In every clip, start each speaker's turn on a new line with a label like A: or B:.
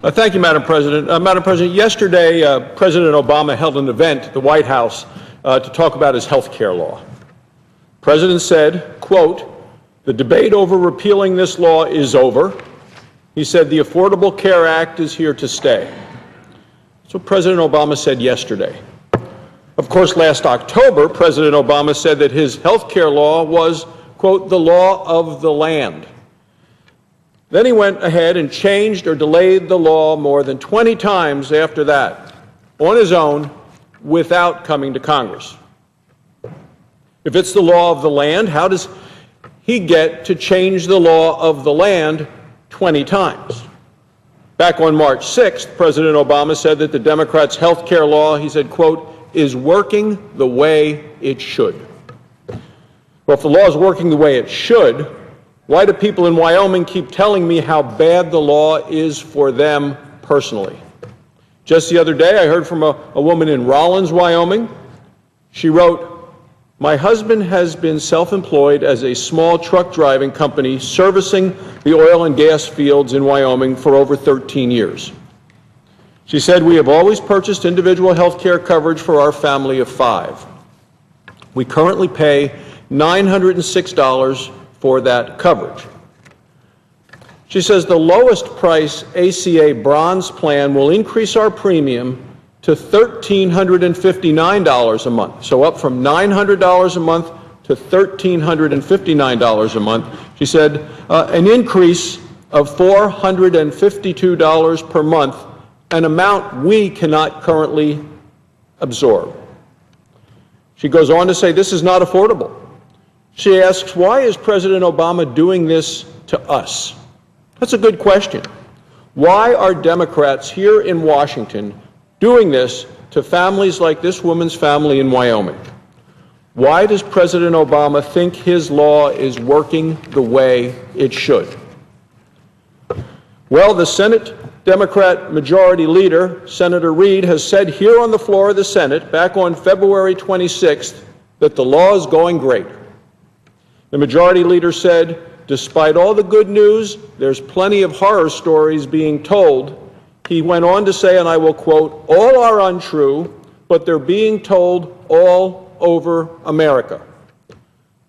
A: Thank you, Madam President. Madam President, yesterday President Obama held an event at the White House to talk about his health care law. The President said, quote, "The debate over repealing this law is over." He said, "The Affordable Care Act is here to stay." That's what President Obama said yesterday. Of course, last October, President Obama said that his health care law was, quote, "the law of the land." Then he went ahead and changed or delayed the law more than 20 times after that, on his own, without coming to Congress. If it's the law of the land, how does he get to change the law of the land 20 times? Back on March 6th, President Obama said that the Democrats' health care law, he said, quote, "is working the way it should." Well, if the law is working the way it should, why do people in Wyoming keep telling me how bad the law is for them personally? Just the other day, I heard from a woman in Rollins, Wyoming. She wrote, "My husband has been self-employed as a small truck driving company servicing the oil and gas fields in Wyoming for over 13 years. She said, "We have always purchased individual health care coverage for our family of 5. We currently pay $906 for that coverage." She says the lowest price ACA bronze plan will increase our premium to $1,359 a month. So up from $900 a month to $1,359 a month. She said an increase of $452 per month, an amount we cannot currently absorb. She goes on to say this is not affordable. She asks, why is President Obama doing this to us? That's a good question. Why are Democrats here in Washington doing this to families like this woman's family in Wyoming? Why does President Obama think his law is working the way it should? Well, the Senate Democrat Majority Leader, Senator Reid, has said here on the floor of the Senate back on February 26th that the law is going great. The Majority Leader said, despite all the good news, there's plenty of horror stories being told. He went on to say, and I will quote, "All are untrue, but they're being told all over America."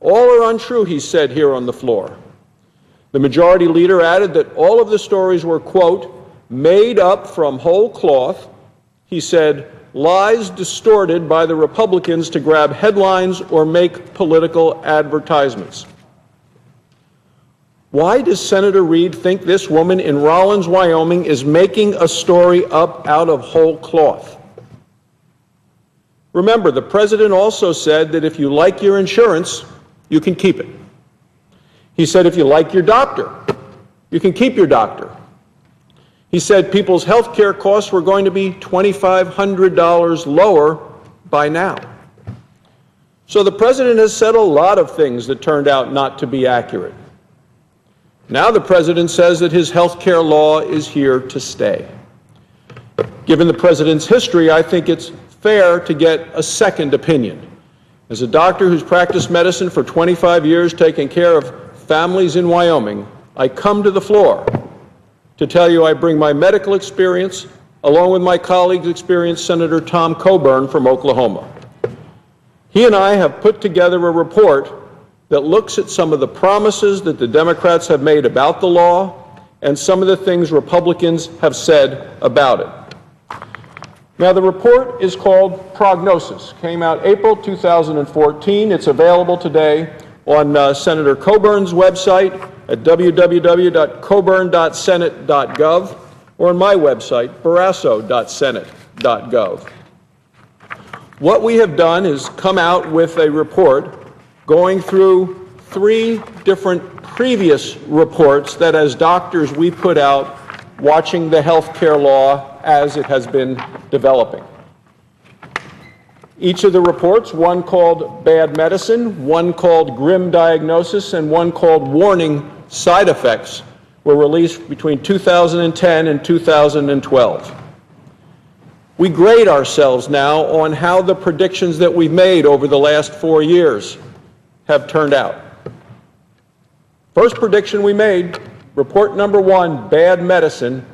A: All are untrue, he said here on the floor. The Majority Leader added that all of the stories were, quote, "made up from whole cloth." He said, "lies distorted by the Republicans to grab headlines or make political advertisements." Why does Senator Reid think this woman in Rollins, Wyoming is making a story up out of whole cloth? Remember, the president also said that if you like your insurance, you can keep it. He said if you like your doctor, you can keep your doctor. He said people's health care costs were going to be $2,500 lower by now. So the president has said a lot of things that turned out not to be accurate. Now the president says that his health care law is here to stay. Given the president's history, I think it's fair to get a second opinion. As a doctor who's practiced medicine for 25 years, taking care of families in Wyoming, I come to the floor to tell you I bring my medical experience, along with my colleague's experience, Senator Tom Coburn from Oklahoma. He and I have put together a report that looks at some of the promises that the Democrats have made about the law and some of the things Republicans have said about it. Now, the report is called Prognosis. Came out April 2014. It's available today on Senator Coburn's website at www.coburn.senate.gov or on my website, barrasso.senate.gov. What we have done is come out with a report going through 3 different previous reports that as doctors we put out watching the health care law as it has been developing. Each of the reports, one called Bad Medicine, one called Grim Diagnosis, and one called Warning Side Effects, were released between 2010 and 2012. We grade ourselves now on how the predictions that we've made over the last 4 years have turned out. First prediction we made, report number 1, Bad Medicine,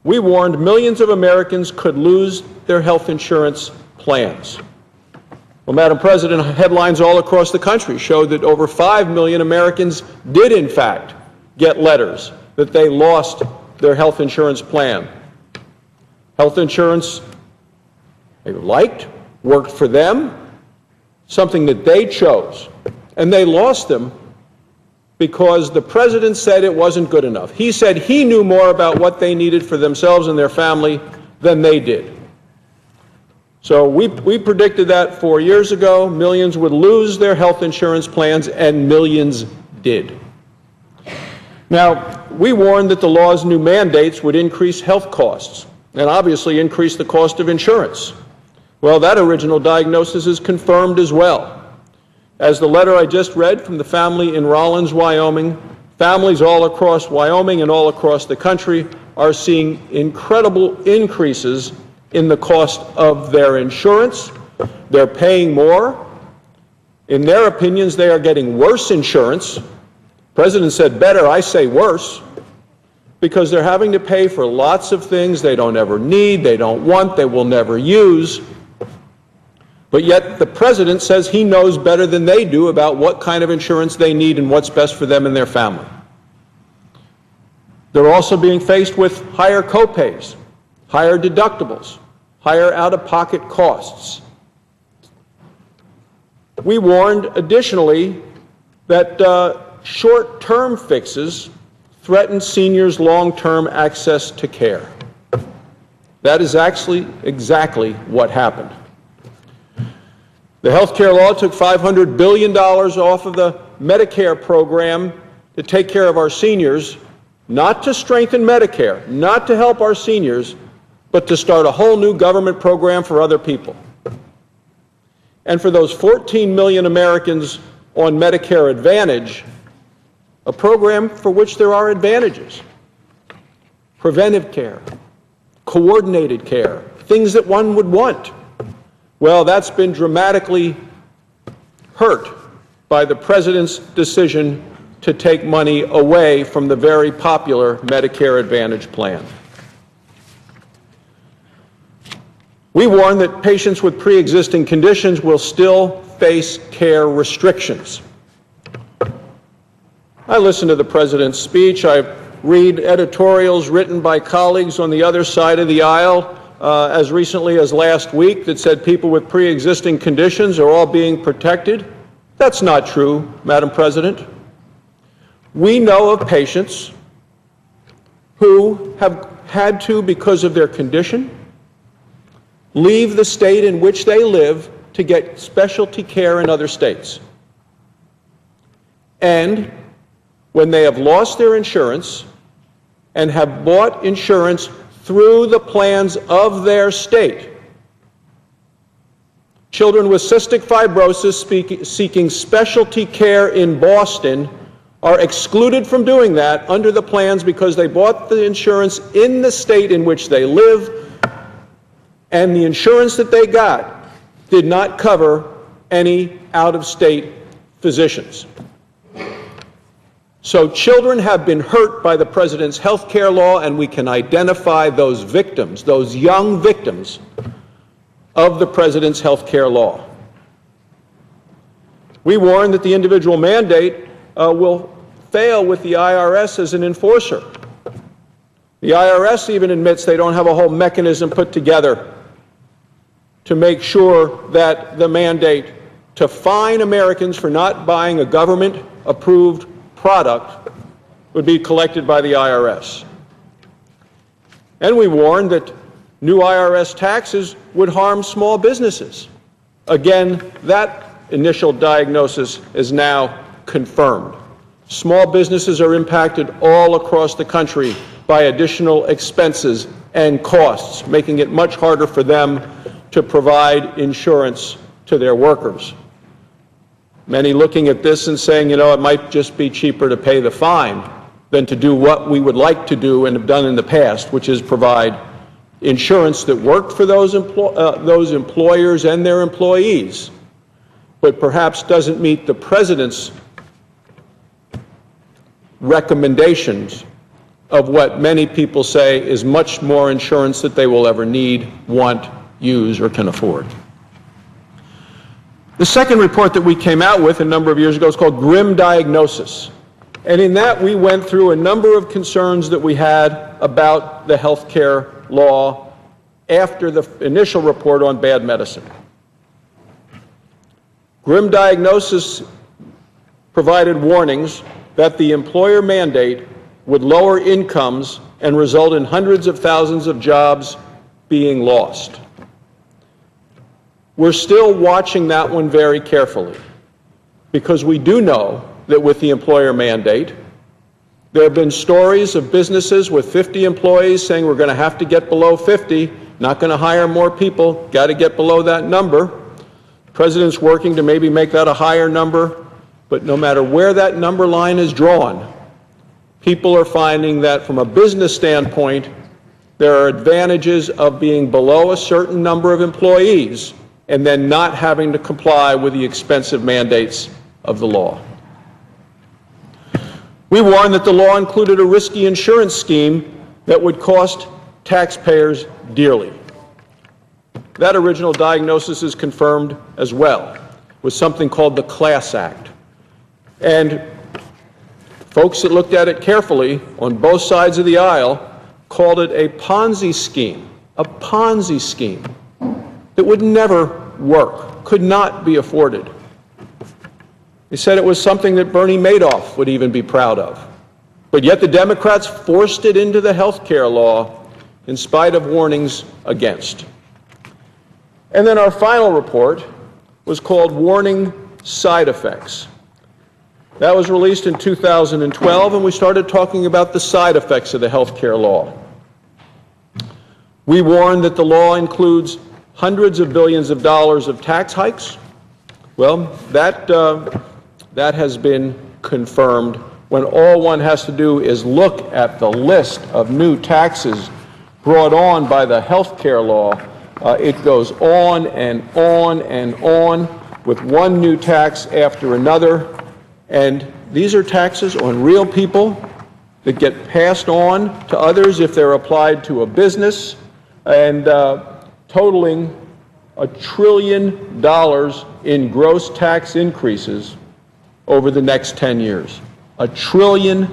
A: we warned millions of Americans could lose their health insurance plans. Well, Madam President, headlines all across the country showed that over 5 million Americans did, in fact, get letters that they lost their health insurance plan. Health insurance they liked, worked for them, something that they chose, and they lost them because the president said it wasn't good enough. He said he knew more about what they needed for themselves and their family than they did. So we predicted that 4 years ago. Millions would lose their health insurance plans, and millions did. Now, we warned that the law's new mandates would increase health costs and obviously increase the cost of insurance. Well, that original diagnosis is confirmed as well. As the letter I just read from the family in Rollins, Wyoming, families all across Wyoming and all across the country are seeing incredible increases in the cost of their insurance. They're paying more. In their opinions, they are getting worse insurance. The President said better, I say worse, because they're having to pay for lots of things they don't ever need, they don't want, they will never use. But yet the President says he knows better than they do about what kind of insurance they need and what's best for them and their family. They're also being faced with higher copays, higher deductibles, higher out-of-pocket costs. We warned additionally that short-term fixes threaten seniors' long-term access to care. That is actually exactly what happened. The health care law took $500 billion off of the Medicare program to take care of our seniors, not to strengthen Medicare, not to help our seniors, but to start a whole new government program for other people. And for those 14 million Americans on Medicare Advantage, a program for which there are advantages. Preventive care, coordinated care, things that one would want. Well, that's been dramatically hurt by the President's decision to take money away from the very popular Medicare Advantage plan. We warn that patients with pre-existing conditions will still face care restrictions. I listen to the President's speech. I read editorials written by colleagues on the other side of the aisle as recently as last week that said people with pre-existing conditions are all being protected. That's not true, Madam President. We know of patients who have had to, because of their condition, leave the state in which they live to get specialty care in other states. And when they have lost their insurance and have bought insurance through the plans of their state, children with cystic fibrosis seeking specialty care in Boston are excluded from doing that under the plans because they bought the insurance in the state in which they live, and the insurance that they got did not cover any out-of-state physicians. So children have been hurt by the President's health care law, and we can identify those victims, those young victims of the President's health care law. We warn that the individual mandate will fail with the IRS as an enforcer. The IRS even admits they don't have a whole mechanism put together to make sure that the mandate to fine Americans for not buying a government-approved product would be collected by the IRS. And we warned that new IRS taxes would harm small businesses. Again, that initial diagnosis is now confirmed. Small businesses are impacted all across the country by additional expenses and costs, making it much harder for them to provide insurance to their workers. Many looking at this and saying, you know, it might just be cheaper to pay the fine than to do what we would like to do and have done in the past, which is provide insurance that worked for those employers and their employees, but perhaps doesn't meet the President's recommendations of what many people say is much more insurance that they will ever need, want, use, or can afford. The second report that we came out with a number of years ago is called Grim Diagnosis. And in that, we went through a number of concerns that we had about the health care law after the initial report on bad medicine. Grim Diagnosis provided warnings that the employer mandate would lower incomes and result in hundreds of thousands of jobs being lost. We're still watching that one very carefully, because we do know that with the employer mandate, there have been stories of businesses with 50 employees saying we're going to have to get below 50, not going to hire more people, got to get below that number. The President's working to maybe make that a higher number, but no matter where that number line is drawn, people are finding that from a business standpoint, there are advantages of being below a certain number of employees and then not having to comply with the expensive mandates of the law. We warned that the law included a risky insurance scheme that would cost taxpayers dearly. That original diagnosis is confirmed as well with something called the Class Act. And folks that looked at it carefully on both sides of the aisle called it a Ponzi scheme that would never work, could not be afforded. They said it was something that Bernie Madoff would even be proud of. But yet the Democrats forced it into the health care law in spite of warnings against. And then our final report was called Warning Side Effects. That was released in 2012, and we started talking about the side effects of the health care law. We warned that the law includes hundreds of billions of dollars of tax hikes. Well, that has been confirmed when all one has to do is look at the list of new taxes brought on by the health care law. It goes on and on and on with one new tax after another. And these are taxes on real people that get passed on to others if they're applied to a business, and totaling $1 trillion in gross tax increases over the next 10 years. $1 trillion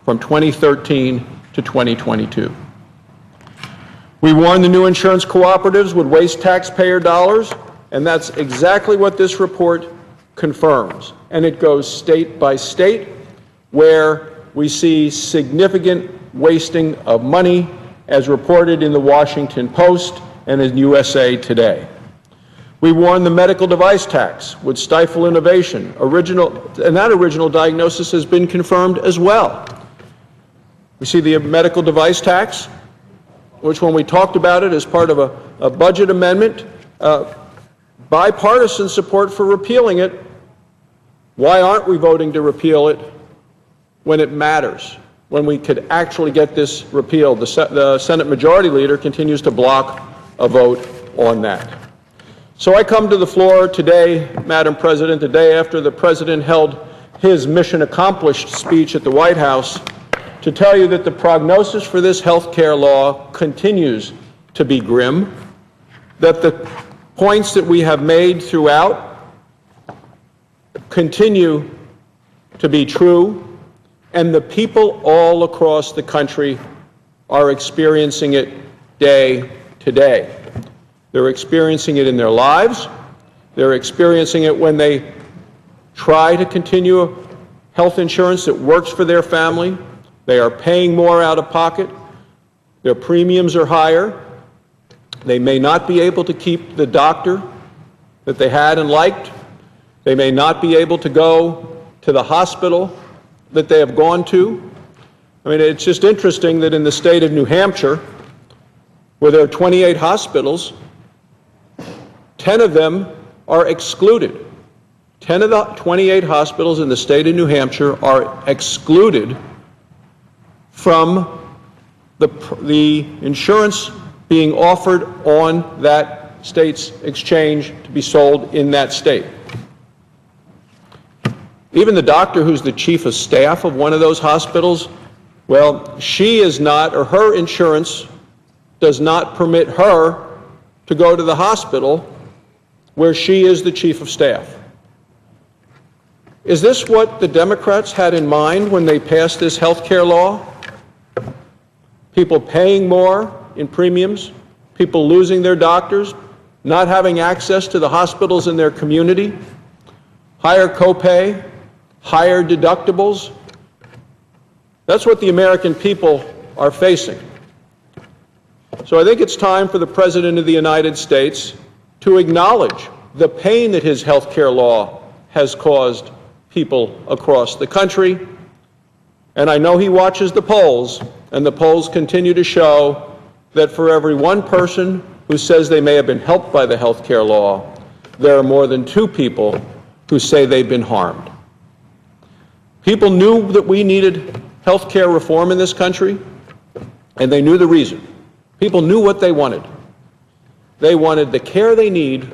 A: from 2013 to 2022. We warned the new insurance cooperatives would waste taxpayer dollars, and that's exactly what this report confirms. And it goes state by state where we see significant wasting of money, as reported in the Washington Post and in USA Today. We warned the medical device tax would stifle innovation. And that original diagnosis has been confirmed as well. We see the medical device tax, which when we talked about it as part of a budget amendment, bipartisan support for repealing it. Why aren't we voting to repeal it when it matters, when we could actually get this repealed? The Senate Majority Leader continues to block a vote on that. So I come to the floor today, Madam President, the day after the President held his mission accomplished speech at the White House, to tell you that the prognosis for this health care law continues to be grim, that the points that we have made throughout continue to be true, and the people all across the country are experiencing it day to day. They're experiencing it in their lives. They're experiencing it when they try to continue health insurance that works for their family. They are paying more out of pocket. Their premiums are higher. They may not be able to keep the doctor that they had and liked. They may not be able to go to the hospital that they have gone to. I mean, it's just interesting that in the state of New Hampshire, where there are 28 hospitals, 10 of them are excluded. 10 of the 28 hospitals in the state of New Hampshire are excluded from the insurance being offered on that state's exchange to be sold in that state. Even the doctor who's the chief of staff of one of those hospitals Well, she is not, or her insurance does not permit her to go to the hospital where she is the chief of staff. Is this what the Democrats had in mind when they passed this health care law? People paying more in premiums, people losing their doctors, not having access to the hospitals in their community, higher copay, higher deductibles. That's what the American people are facing. So I think it's time for the President of the United States to acknowledge the pain that his health care law has caused people across the country. And I know he watches the polls, and the polls continue to show that for every one person who says they may have been helped by the health care law, there are more than 2 people who say they've been harmed. People knew that we needed health care reform in this country, and they knew the reason. People knew what they wanted. They wanted the care they need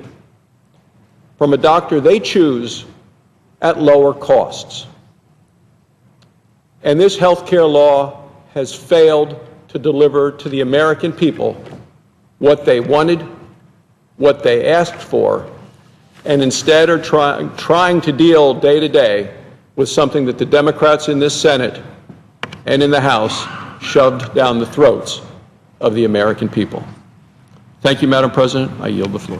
A: from a doctor they choose at lower costs. And this health care law has failed to deliver to the American people what they wanted, what they asked for, and instead are trying to deal day to day with something that the Democrats in this Senate and in the House shoved down the throats of the American people. Thank you, Madam President. I yield the floor.